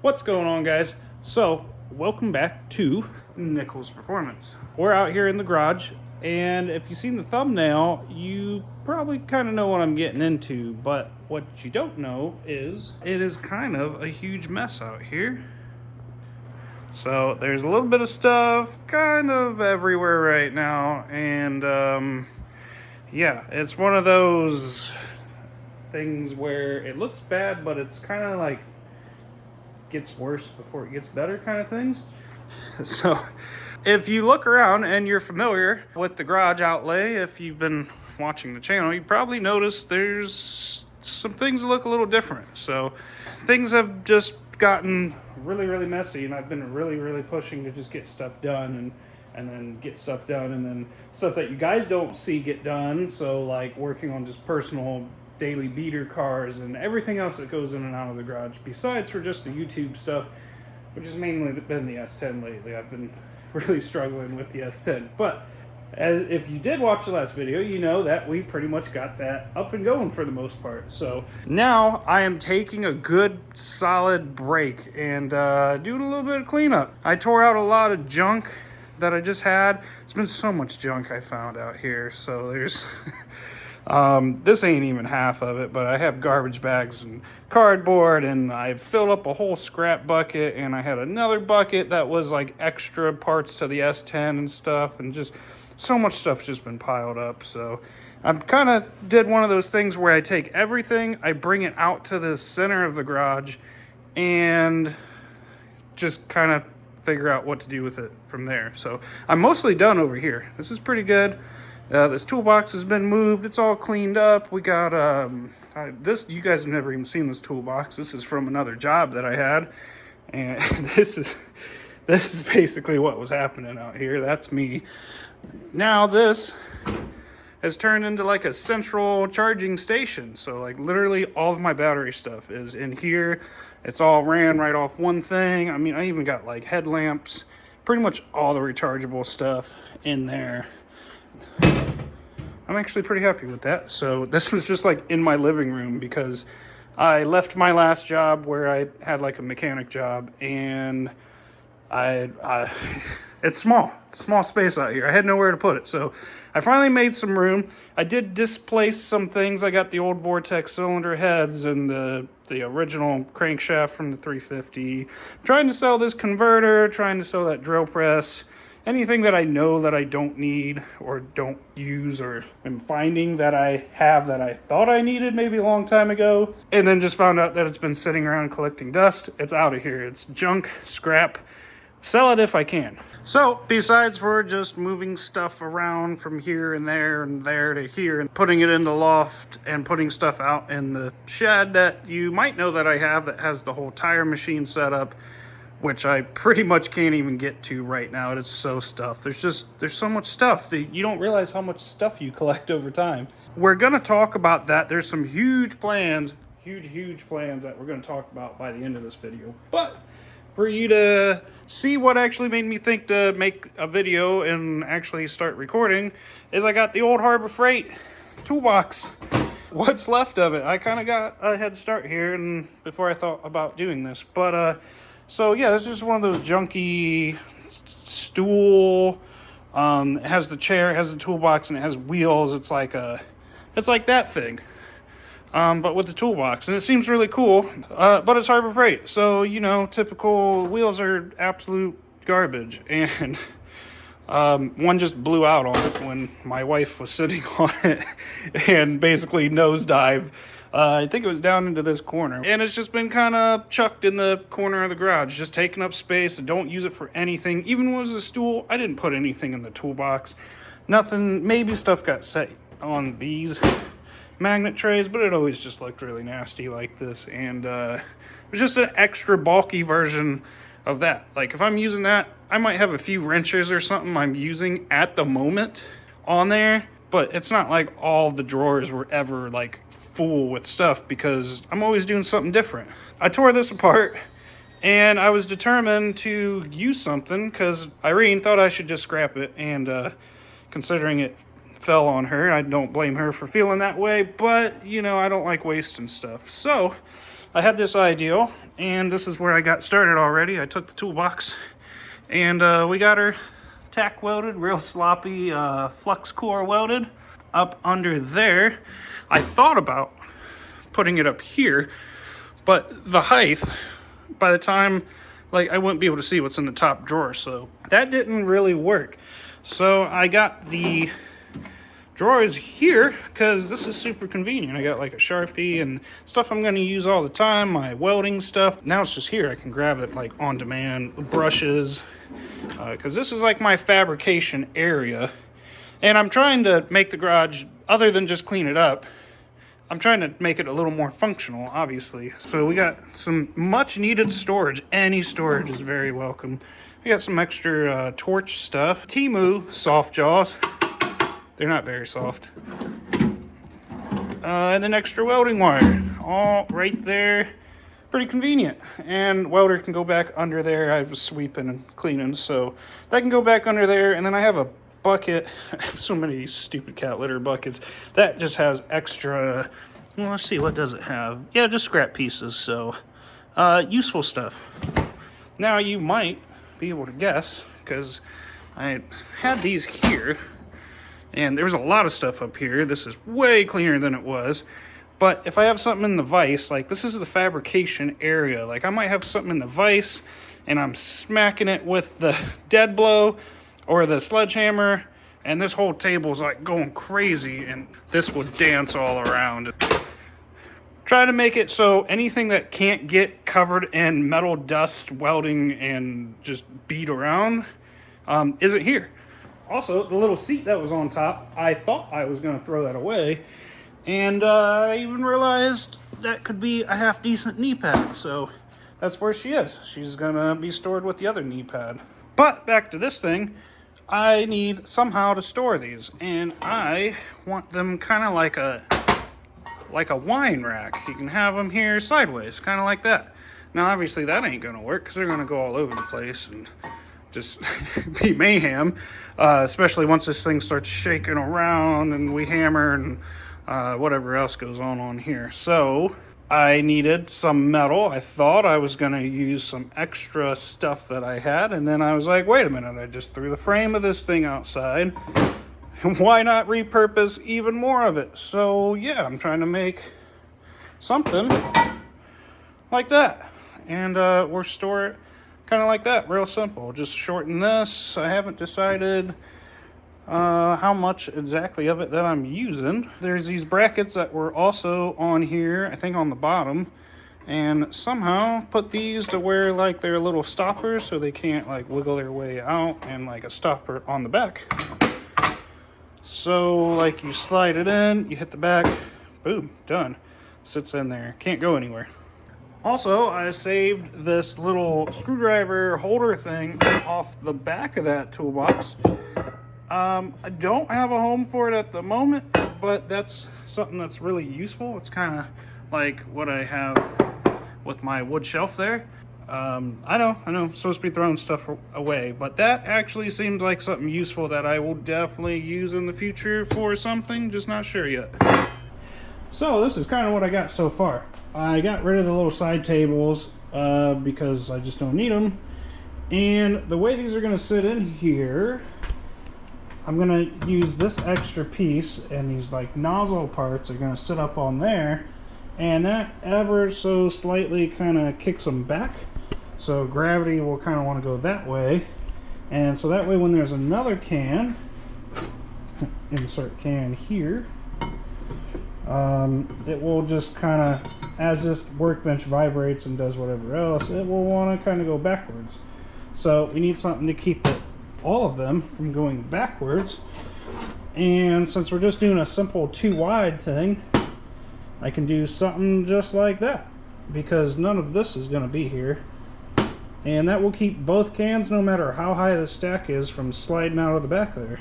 What's going on, guys? So, welcome back to Nichols Performance. We're out here in the garage, and if you've seen the thumbnail, you probably kind of know what I'm getting into, but what you don't know is it is kind of a huge mess out here. So, there's a little bit of stuff kind of everywhere right now, and yeah, it's one of those things where it looks bad, but it's kind of like gets worse before it gets better kind of things. So if you look around and you're familiar with the garage outlay, if you've been watching the channel, you probably noticed there's some things that look a little different. So things have just gotten really messy, and I've been really pushing to just get stuff done and then get stuff done, and then stuff that you guys don't see get done. So like working on just personal daily beater cars and everything else that goes in and out of the garage, besides for just the YouTube stuff, which has mainly been the S10 lately. I've been really struggling with the S10, but as if you did watch the last video, you know that we pretty much got that up and going for the most part. So now I am taking a good solid break and doing a little bit of cleanup. I tore out a lot of junk that I just had. It's been so much junk I found out here, so there's this ain't even half of it, but I have garbage bags and cardboard, and I've filled up a whole scrap bucket, and I had another bucket that was like extra parts to the S10 and stuff, and just so much stuff's just been piled up. So I kind of did one of those things where I take everything, I bring it out to the center of the garage, and just kind of figure out what to do with it from there. So I'm mostly done over here. This is pretty good. This toolbox has been moved. It's all cleaned up. We got this. You guys have never even seen this toolbox. This is from another job that I had, and this is basically what was happening out here. That's me. Now this has turned into like a central charging station. So like literally all of my battery stuff is in here. It's all ran right off one thing. I mean, I even got like headlamps, pretty much all the rechargeable stuff in there. I'm actually pretty happy with that. So this was just like in my living room because I left my last job where I had like a mechanic job, and it's small space out here. I had nowhere to put it. So I finally made some room. I did displace some things. I got the old Vortex cylinder heads and the original crankshaft from the 350. I'm trying to sell this converter, trying to sell that drill press. Anything that I know that I don't need or don't use, or am finding that I have that I thought I needed maybe a long time ago, and then just found out that it's been sitting around collecting dust. It's out of here. It's junk, scrap. Sell it if I can. So besides for just moving stuff around from here and there to here and putting it in the loft and putting stuff out in the shed that you might know that I have that has the whole tire machine set up, which I pretty much can't even get to right now. It's so stuffed. There's so much stuff that you don't realize how much stuff you collect over time. We're gonna talk about that. There's some huge plans, huge plans that we're gonna talk about by the end of this video. But for you to see what actually made me think to make a video and actually start recording is I got the old Harbor Freight toolbox. What's left of it. I kind of got a head start here and before I thought about doing this. But so yeah, this is just one of those junky stool. It has the chair, it has the toolbox, and it has wheels. It's like that thing, but with the toolbox, and it seems really cool. But it's Harbor Freight, so you know, typical wheels are absolute garbage, and one just blew out on it when my wife was sitting on it, and basically nosedive. I think it was down into this corner, and it's just been kind of chucked in the corner of the garage, just taking up space. I don't use it for anything. Even when it was a stool, I didn't put anything in the toolbox. Nothing. Maybe stuff got set on these magnet trays, but it always just looked really nasty like this, and it was just an extra bulky version of that. Like if I'm using that, I might have a few wrenches or something I'm using at the moment on there, but it's not like all the drawers were ever like full with stuff because I'm always doing something different. I tore this apart and I was determined to use something because Irene thought I should just scrap it, and considering it fell on her, I don't blame her for feeling that way, but you know, I don't like wasting stuff. So I had this idea and this is where I got started already. I took the toolbox, and we got her tack welded, real sloppy, flux core welded up under there. I thought about putting it up here, but the height, by the time, like, I wouldn't be able to see what's in the top drawer, so that didn't really work. So I got the drawers here because this is super convenient. I got like a Sharpie and stuff I'm going to use all the time, my welding stuff. Now it's just here. I can grab it like on demand, brushes, because this is like my fabrication area. And I'm trying to make the garage, other than just clean it up, I'm trying to make it a little more functional, obviously. So we got some much needed storage. Any storage is very welcome. We got some extra torch stuff. Temu soft jaws. They're not very soft. And then extra welding wire. All right there. Pretty convenient. And welder can go back under there. I was sweeping and cleaning, so that can go back under there. And then I have a bucket. So many stupid cat litter buckets. That just has extra, well, let's see, what does it have? Yeah, just scrap pieces, so useful stuff. Now you might be able to guess, because I had these here, and there was a lot of stuff up here. This is way cleaner than it was. But if I have something in the vise, like this is the fabrication area, like I might have something in the vise and I'm smacking it with the dead blow or the sledgehammer, and this whole table's like going crazy, and this would dance all around. Try to make it so anything that can't get covered in metal dust, welding, and just beat around isn't here. Also, the little seat that was on top, I thought I was going to throw that away, and I even realized that could be a half-decent knee pad, so that's where she is. She's going to be stored with the other knee pad. But back to this thing, I need somehow to store these, and I want them kind of like a wine rack. You can have them here sideways, kind of like that. Now, obviously, that ain't going to work because they're going to go all over the place and just be mayhem, especially once this thing starts shaking around and we hammer and whatever else goes on here. So I needed some metal. I thought I was going to use some extra stuff that I had, and then I was like, wait a minute, I just threw the frame of this thing outside. Why not repurpose even more of it? So yeah, I'm trying to make something like that, and we'll store it kind of like that, real simple. Just shorten this. I haven't decided how much exactly of it that I'm using. There's these brackets that were also on here, I think on the bottom, and somehow put these to where like they're little stoppers so they can't like wiggle their way out, and like a stopper on the back. So like you slide it in, you hit the back, boom, done. Sits in there, can't go anywhere. Also, I saved this little screwdriver holder thing off the back of that toolbox. I don't have a home for it at the moment, but that's something that's really useful. It's kind of like what I have with my wood shelf there. I know, I'm supposed to be throwing stuff away, but that actually seems like something useful that I will definitely use in the future for something, just not sure yet. So this is kind of what I got so far. I got rid of the little side tables because I just don't need them. And the way these are going to sit in here, I'm going to use this extra piece, and these like nozzle parts are going to sit up on there. And that ever so slightly kind of kicks them back. So gravity will kind of want to go that way. And so that way when there's another can, insert can here, it will just kind of, as this workbench vibrates and does whatever else, it will want to kind of go backwards. So we need something to keep all of them from going backwards. And since we're just doing a simple 2-wide thing, I can do something just like that, because none of this is going to be here. And that will keep both cans, no matter how high the stack is, from sliding out of the back there.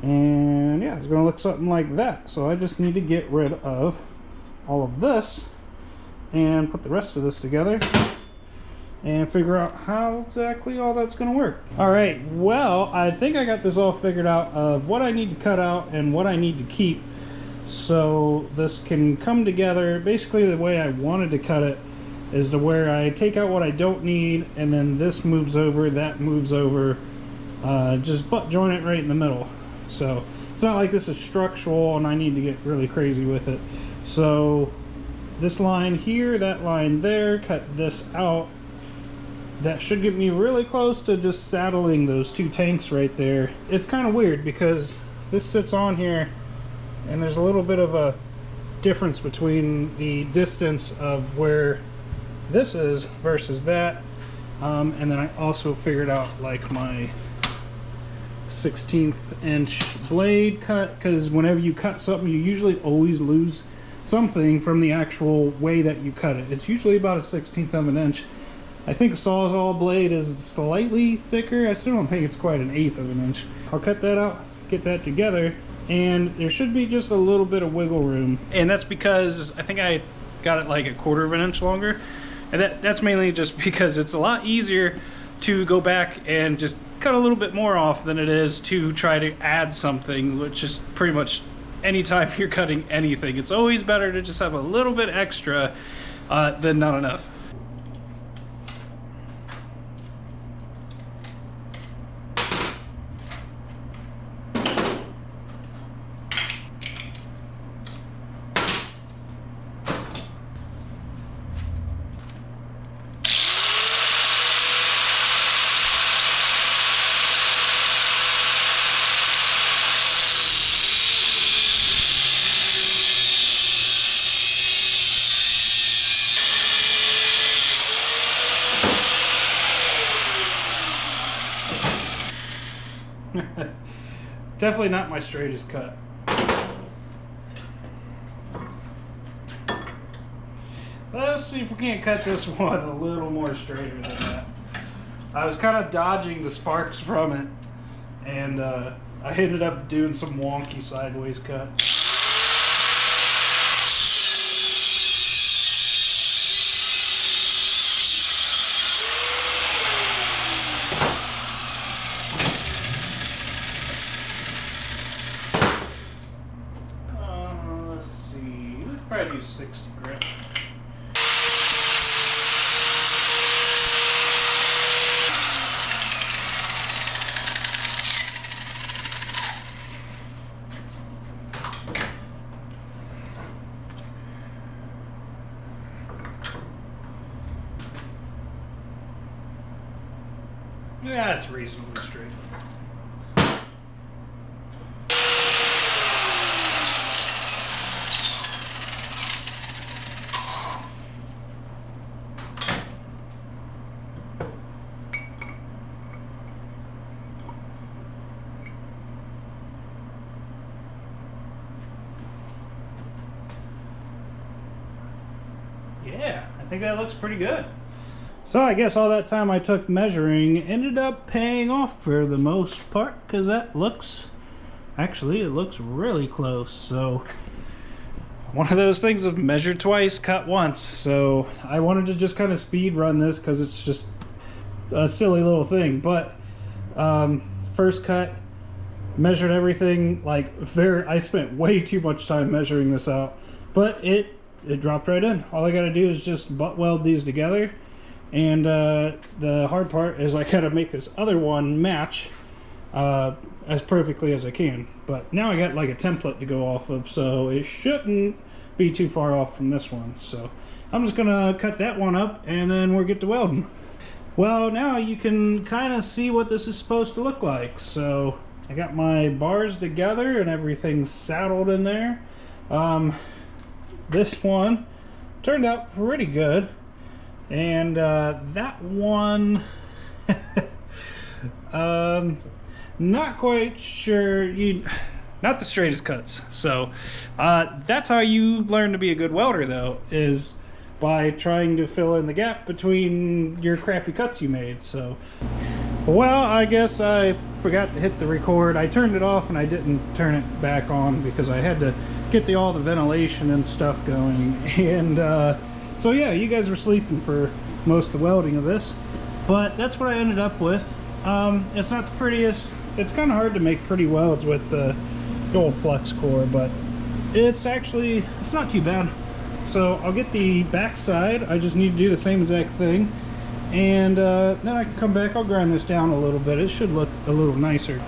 And yeah, it's going to look something like that. So I just need to get rid of all of this and put the rest of this together and figure out how exactly all that's going to work. All right, well, I think I got this all figured out of what I need to cut out and what I need to keep, so this can come together basically the way I wanted to cut it. is to where I take out what I don't need, and then this moves over, that moves over, just butt joint it right in the middle. So it's not like this is structural and I need to get really crazy with it. So this line here, that line there, cut this out. That should get me really close to just saddling those two tanks right there. It's kind of weird because this sits on here and there's a little bit of a difference between the distance of where this is versus that. And then I also figured out like my 1/16 inch blade cut, because whenever you cut something you usually always lose something from the actual way that you cut it. It's usually about a 1/16 of an inch. I think a Sawzall blade is slightly thicker. I still don't think it's quite an 1/8 of an inch. I'll cut that out, get that together, and there should be just a little bit of wiggle room. And that's because I think I got it like 1/4 of an inch longer. And that's mainly just because it's a lot easier to go back and just cut a little bit more off than it is to try to add something, which is pretty much anytime you're cutting anything. It's always better to just have a little bit extra than not enough. Definitely not my straightest cut. Let's see if we can't cut this one a little more straighter than that. I was kind of dodging the sparks from it, and I ended up doing some wonky sideways cut. Probably do 60 grit. Yeah, it's reasonably straight. Yeah, I think that looks pretty good. So I guess all that time I took measuring ended up paying off for the most part, because that looks, actually it looks really close. So one of those things of measure twice, cut once. So I wanted to just kind of speed run this because it's just a silly little thing. But first cut, measured everything like I spent way too much time measuring this out, but it dropped right in. All I got to do is just butt weld these together, and the hard part is I gotta make this other one match as perfectly as I can. But now I got like a template to go off of, so it shouldn't be too far off from this one. So I'm just gonna cut that one up and then we'll get to welding. Well, now you can kind of see what this is supposed to look like. So I got my bars together and everything's saddled in there. This one turned out pretty good, and that one not quite sure. Not the straightest cuts. So that's how you learn to be a good welder, though, is by trying to fill in the gap between your crappy cuts you made. So, well, I guess I forgot to hit the record. I turned it off and I didn't turn it back on because I had to get all the ventilation and stuff going. And so yeah, you guys were sleeping for most of the welding of this, but that's what I ended up with. It's not the prettiest. It's kind of hard to make pretty welds with the old flux core, but it's not too bad. So I'll get the back side. I just need to do the same exact thing. And then I can come back, I'll grind this down a little bit. It should look a little nicer.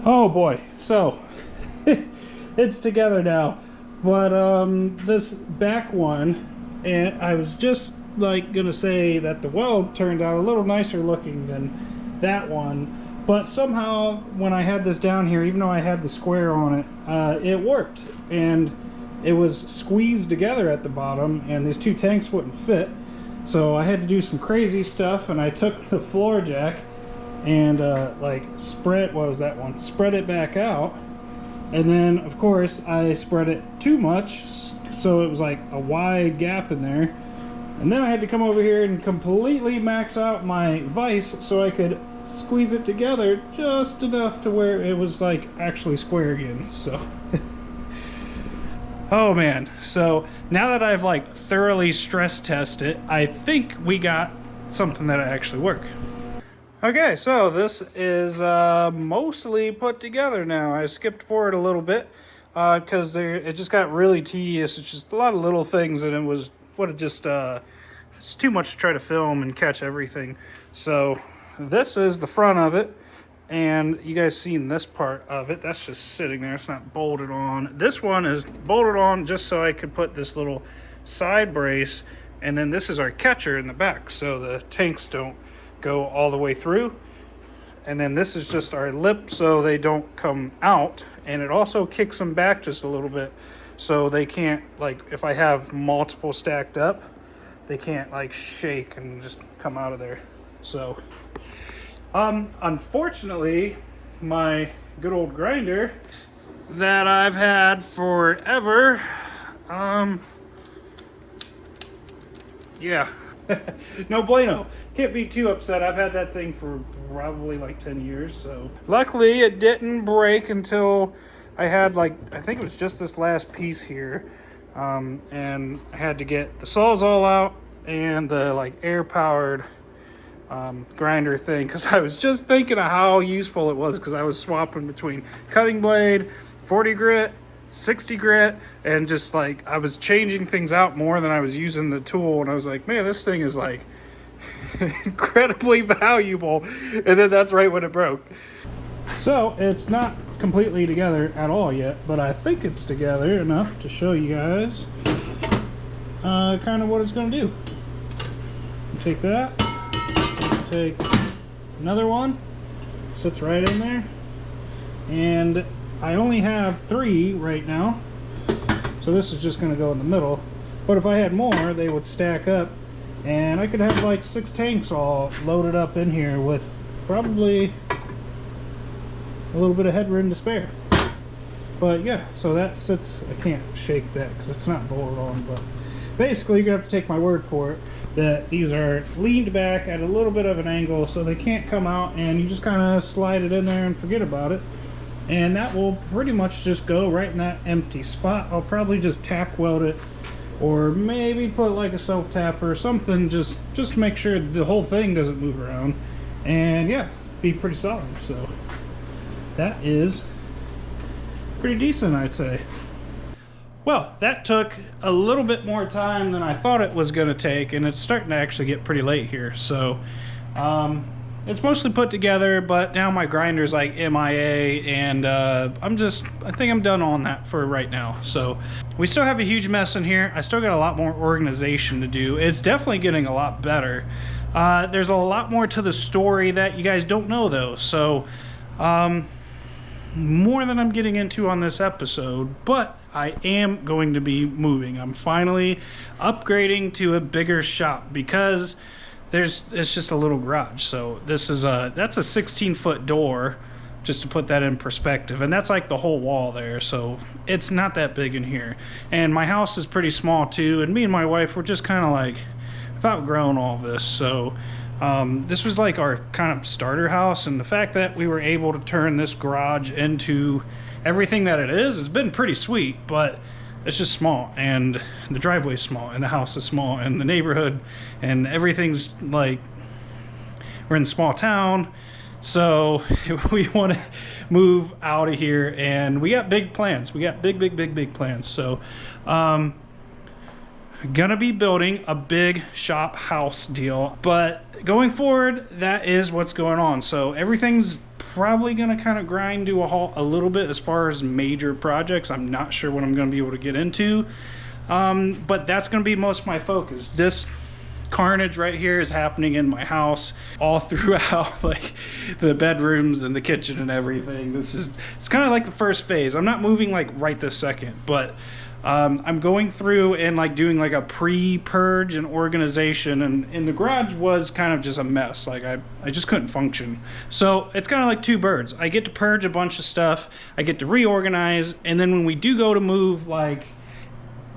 Oh boy, so it's together now. But this back one, and I was just like gonna say that the weld turned out a little nicer looking than that one, but somehow when I had this down here, even though I had the square on it, it worked, and it was squeezed together at the bottom, and these two tanks wouldn't fit. So I had to do some crazy stuff, and I took the floor jack and like spread it back out, and then of course I spread it too much, so it was like a wide gap in there, and then I had to come over here and completely max out my vise so I could squeeze it together just enough to where it was like actually square again. So oh man, so now that I've like thoroughly stress tested it, I think we got something that actually work. Okay, so this is mostly put together now. I skipped forward a little bit because it just got really tedious. It's just a lot of little things, and it's too much to try to film and catch everything. So this is the front of it, and you guys seen this part of it. That's just sitting there. It's not bolted on. This one is bolted on just so I could put this little side brace, and then this is our catcher in the back, so the tanks don't go all the way through, and then this is just our lip so they don't come out, and it also kicks them back just a little bit so they can't, like if I have multiple stacked up, they can't like shake and just come out of there. So unfortunately my good old grinder that I've had forever, yeah, no bueno. Can't be too upset. I've had that thing for probably like 10 years. So luckily it didn't break until I had like, I think it was just this last piece here. And I had to get the saws all out and the like air powered grinder thing, because I was just thinking of how useful it was, because I was swapping between cutting blade, 40 grit, 60 grit, and just like I was changing things out more than I was using the tool, and I was like, man, this thing is like incredibly valuable. And then that's right when it broke. So it's not completely together at all yet, but I think it's together enough to show you guys kind of what it's going to do. Take that, take another one, sits right in there, and I only have 3 right now, so this is just going to go in the middle. But if I had more, they would stack up, and I could have like 6 tanks all loaded up in here with probably a little bit of headroom to spare. But yeah, so that sits, I can't shake that because it's not bolted on, but basically you're gonna have to take my word for it that these are leaned back at a little bit of an angle so they can't come out, and you just kind of slide it in there and forget about it. and that will pretty much just go right in that empty spot. I'll probably just tack weld it, or maybe put like a self tapper or something, just to make sure the whole thing doesn't move around, and yeah, be pretty solid. So that is pretty decent, I'd say. Well, that took a little bit more time than I thought it was going to take, and it's starting to actually get pretty late here. So it's mostly put together, but now my grinder's like MIA, and I think I'm done on that for right now. So we still have a huge mess in here. I still got a lot more organization to do. It's definitely getting a lot better. There's a lot more to the story that you guys don't know, though. So more than I'm getting into on this episode, but I am going to be moving. I'm finally upgrading to a bigger shop because it's just a little garage. So this is that's a 16-foot door, just to put that in perspective, and that's like the whole wall there. So it's not that big in here, and my house is pretty small too, and me and my wife were just kind of like, I've outgrown all this. So this was like our kind of starter house, and the fact that we were able to turn this garage into everything that it is has been pretty sweet. But it's just small, and the driveway's small, and the house is small, and the neighborhood and everything's like, we're in a small town. So we want to move out of here, and we got big plans. We got big plans. So gonna be building a big shop house deal, but going forward, that is what's going on. So everything's probably gonna kind of grind to a halt a little bit as far as major projects. I'm not sure what I'm gonna be able to get into, but that's gonna be most of my focus. This carnage right here is happening in my house all throughout, like the bedrooms and the kitchen and everything. It's kind of like the first phase. I'm not moving like right this second, but I'm going through and like doing like a pre-purge and organization, and the garage was kind of just a mess. Like I just couldn't function. So it's kind of like two birds. I get to purge a bunch of stuff, I get to reorganize, and then when we do go to move, like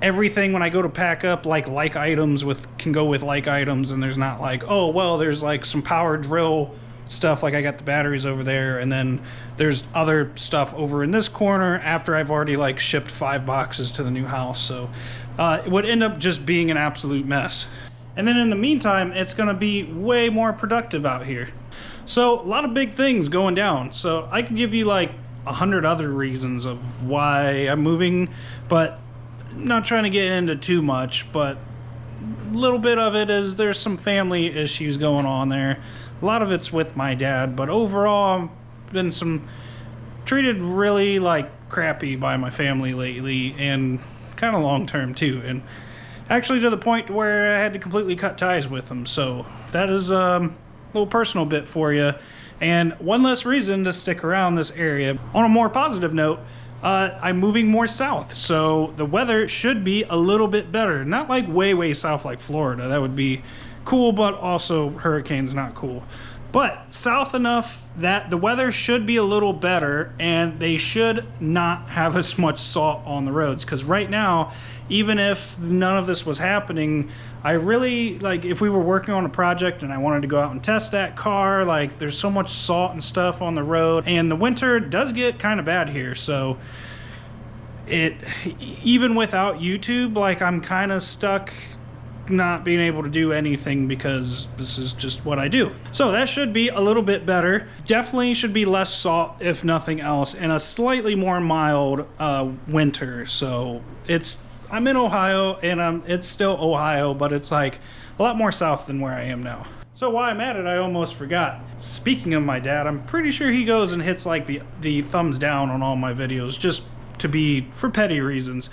everything, when I go to pack up like items can go with like items, and there's not like, oh well, there's like some power drill stuff, like I got the batteries over there, and then there's other stuff over in this corner after I've already like shipped 5 boxes to the new house. So it would end up just being an absolute mess. And then in the meantime, it's going to be way more productive out here. So a lot of big things going down. So I could give you like 100 other reasons of why I'm moving, but I'm not trying to get into too much. But a little bit of it is there's some family issues going on there. A lot of it's with my dad, but overall I've been treated really like crappy by my family lately, and kind of long term too, and actually to the point where I had to completely cut ties with them. So that is a little personal bit for you, and one less reason to stick around this area. On a more positive note, I'm moving more south, so the weather should be a little bit better. Not like way south like Florida. That would be cool, but also hurricanes not cool. But south enough that the weather should be a little better, and they should not have as much salt on the roads. Because right now, even if none of this was happening, I really, like, if we were working on a project and I wanted to go out and test that car, like, there's so much salt and stuff on the road, and the winter does get kind of bad here. So even without YouTube, like, I'm kind of stuck not being able to do anything because this is just what I do. So that should be a little bit better. Definitely should be less salt, if nothing else, and a slightly more mild winter. So I'm in Ohio, and it's still Ohio, but it's like a lot more south than where I am now. So while I'm at it, I almost forgot. Speaking of my dad, I'm pretty sure he goes and hits like the thumbs down on all my videos, just for petty reasons.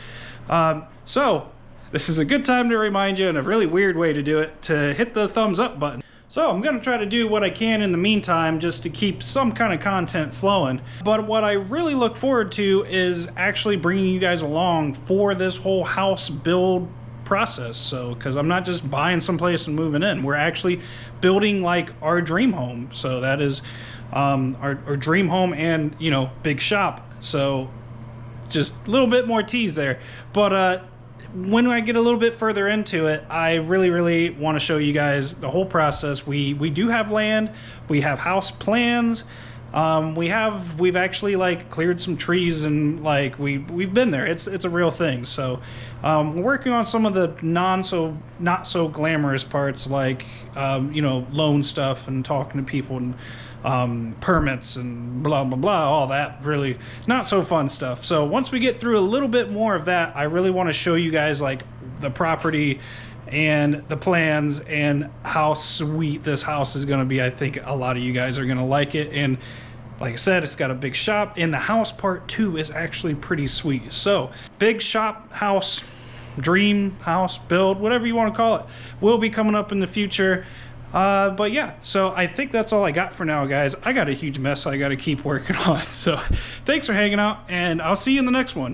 So this is a good time to remind you, and a really weird way to do it, to hit the thumbs up button. So I'm going to try to do what I can in the meantime just to keep some kind of content flowing. But what I really look forward to is actually bringing you guys along for this whole house build process. So, because I'm not just buying someplace and moving in, we're actually building like our dream home. So that is our dream home and, you know, big shop. So just a little bit more tease there. But when I get a little bit further into it, I really want to show you guys the whole process. We do have land, we have house plans, We've actually like cleared some trees, and like we've been there. It's a real thing. So we're working on some of the not so glamorous parts, like you know, loan stuff and talking to people and permits and blah blah blah, all that really not so fun stuff. So once we get through a little bit more of that, I really want to show you guys like the property and the plans and how sweet this house is going to be. I think a lot of you guys are going to like it. And like I said, it's got a big shop, and the house part too is actually pretty sweet. So big shop, house, dream house, build, whatever you want to call it, will be coming up in the future. But yeah, so I think that's all I got for now, guys. I got a huge mess I got to keep working on. So thanks for hanging out, and I'll see you in the next one.